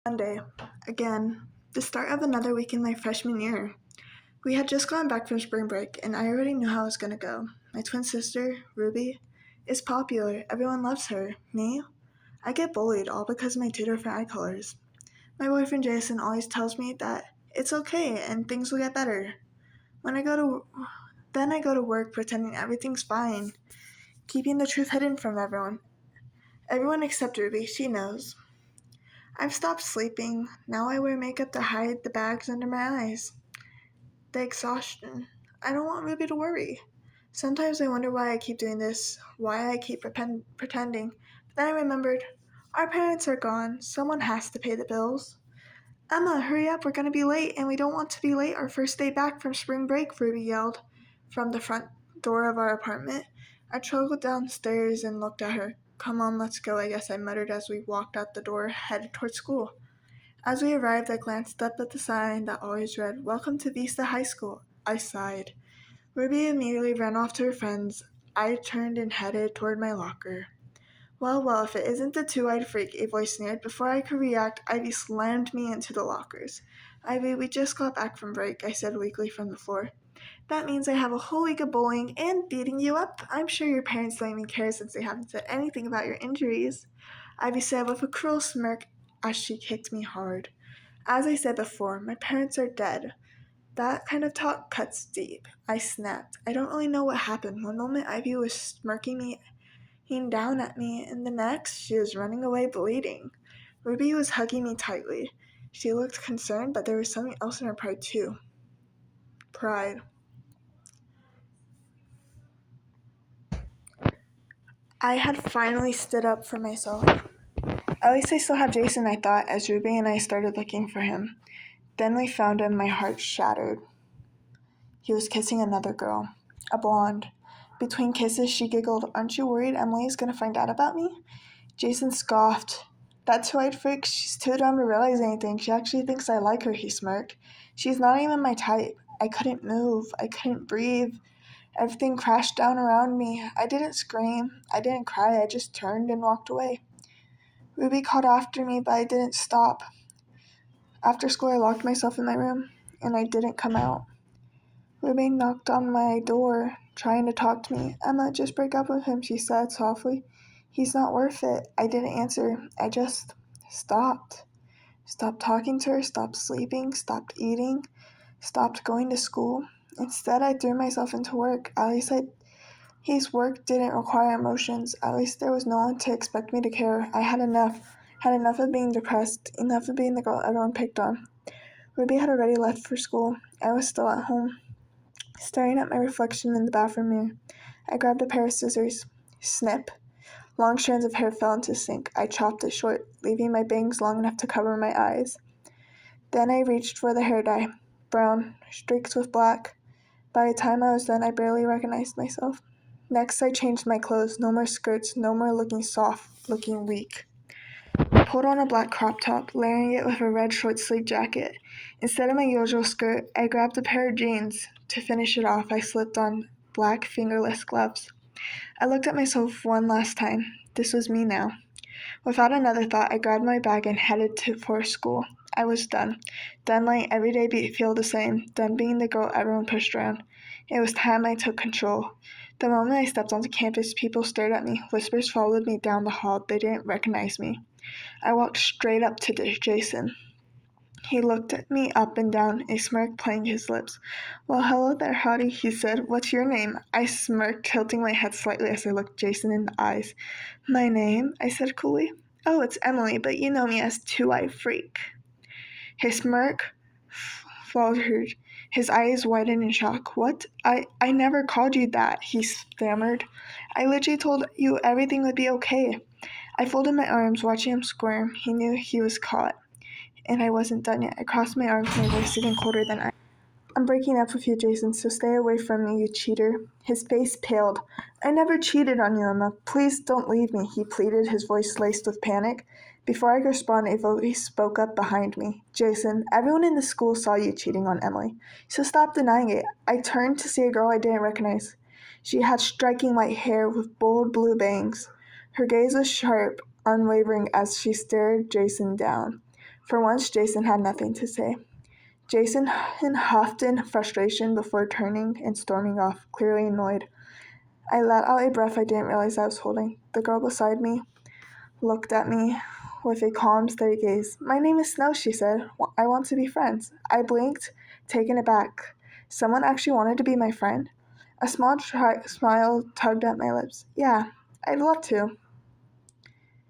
Monday, again, the start of another week in my freshman year. We had just gotten back from spring break, and I already knew how it was going to go. My twin sister, Ruby, is popular. Everyone loves her. Me? I get bullied, all because of my two different eye colors. My boyfriend Jason always tells me that it's okay and things will get better. When I go to Then I go to work pretending everything's fine, keeping the truth hidden from everyone. Everyone except Ruby, she knows. I've stopped sleeping. Now I wear makeup to hide the bags under my eyes. The exhaustion. I don't want Ruby to worry. Sometimes I wonder why I keep doing this, why I keep pretending. But then I remembered, our parents are gone. Someone has to pay the bills. Emma, hurry up, we're going to be late, and we don't want to be late our first day back from spring break, Ruby yelled from the front door of our apartment. I trotted downstairs and looked at her. Come on, let's go, I guess I muttered as we walked out the door, headed toward school. As we arrived, I glanced up at the sign that always read, Welcome to Vista High School. I sighed. Ruby immediately ran off to her friends. I turned and headed toward my locker. Well, if it isn't the two-eyed freak, a voice sneered. Before I could react, Ivy slammed me into the lockers. Ivy, we just got back from break, I said weakly from the floor. That means I have a whole week of bullying and beating you up. I'm sure your parents don't even care since they haven't said anything about your injuries, Ivy said with a cruel smirk as she kicked me hard. As I said before, my parents are dead. That kind of talk cuts deep. I snapped. I don't really know what happened. One moment Ivy was smirking me down at me, and the next she was running away bleeding. Ruby was hugging me tightly. She looked concerned, but there was something else in her pride too. Pride. I had finally stood up for myself. At least I still have Jason, I thought, as Ruby and I started looking for him. Then we found him, my heart shattered. He was kissing another girl, a blonde. Between kisses, she giggled, Aren't you worried Emily is going to find out about me? Jason scoffed. That two-eyed freak, she's too dumb to realize anything. She actually thinks I like her, he smirked. She's not even my type. I couldn't move. I couldn't breathe. Everything crashed down around me. I didn't scream. I didn't cry. I just turned and walked away. Ruby called after me, but I didn't stop. After school, I locked myself in my room, and I didn't come out. Ruby knocked on my door, trying to talk to me. Emma, just break up with him, she said softly. He's not worth it. I didn't answer. I just stopped. Stopped talking to her, stopped sleeping, stopped eating, stopped going to school. Instead, I threw myself into work. At least his work didn't require emotions. At least there was no one to expect me to care. I had enough. Had enough of being depressed, enough of being the girl everyone picked on. Ruby had already left for school. I was still at home, staring at my reflection in the bathroom mirror. I grabbed a pair of scissors. Snip. Long strands of hair fell into the sink. I chopped it short, leaving my bangs long enough to cover my eyes. Then I reached for the hair dye. Brown, streaks with black. By the time I was done, I barely recognized myself. Next, I changed my clothes. No more skirts, no more looking soft, looking weak. I pulled on a black crop top, layering it with a red short-sleeved jacket. Instead of my usual skirt, I grabbed a pair of jeans. To finish it off, I slipped on black fingerless gloves. I looked at myself one last time. This was me now. Without another thought, I grabbed my bag and headed for school. I was done. Done letting every day feel the same. Done being the girl everyone pushed around. It was time I took control. The moment I stepped onto campus, people stared at me. Whispers followed me down the hall. They didn't recognize me. I walked straight up to Jason. He looked at me up and down, a smirk playing his lips. Well, hello there, hottie, he said. What's your name? I smirked, tilting my head slightly as I looked Jason in the eyes. My name? I said coolly. Oh, it's Emily, but you know me as Two-Eyed Freak. His smirk faltered. His eyes widened in shock. What? I never called you that, he stammered. I literally told you everything would be okay. I folded my arms, watching him squirm. He knew he was caught. And I wasn't done yet. I crossed my arms, my voice even colder than I. I'm breaking up with you, Jason, so stay away from me, you cheater. His face paled. I never cheated on you, Emma. Please don't leave me, he pleaded, his voice laced with panic. Before I could respond, a voice spoke up behind me. Jason, everyone in the school saw you cheating on Emily, so stop denying it. I turned to see a girl I didn't recognize. She had striking white hair with bold blue bangs. Her gaze was sharp, unwavering as she stared Jason down. For once, Jason had nothing to say. Jason huffed in frustration before turning and storming off, clearly annoyed. I let out a breath I didn't realize I was holding. The girl beside me looked at me with a calm, steady gaze. "My name is Snow," she said. "I want to be friends." I blinked, taken aback. Someone actually wanted to be my friend? A small smile tugged at my lips. "Yeah, I'd love to."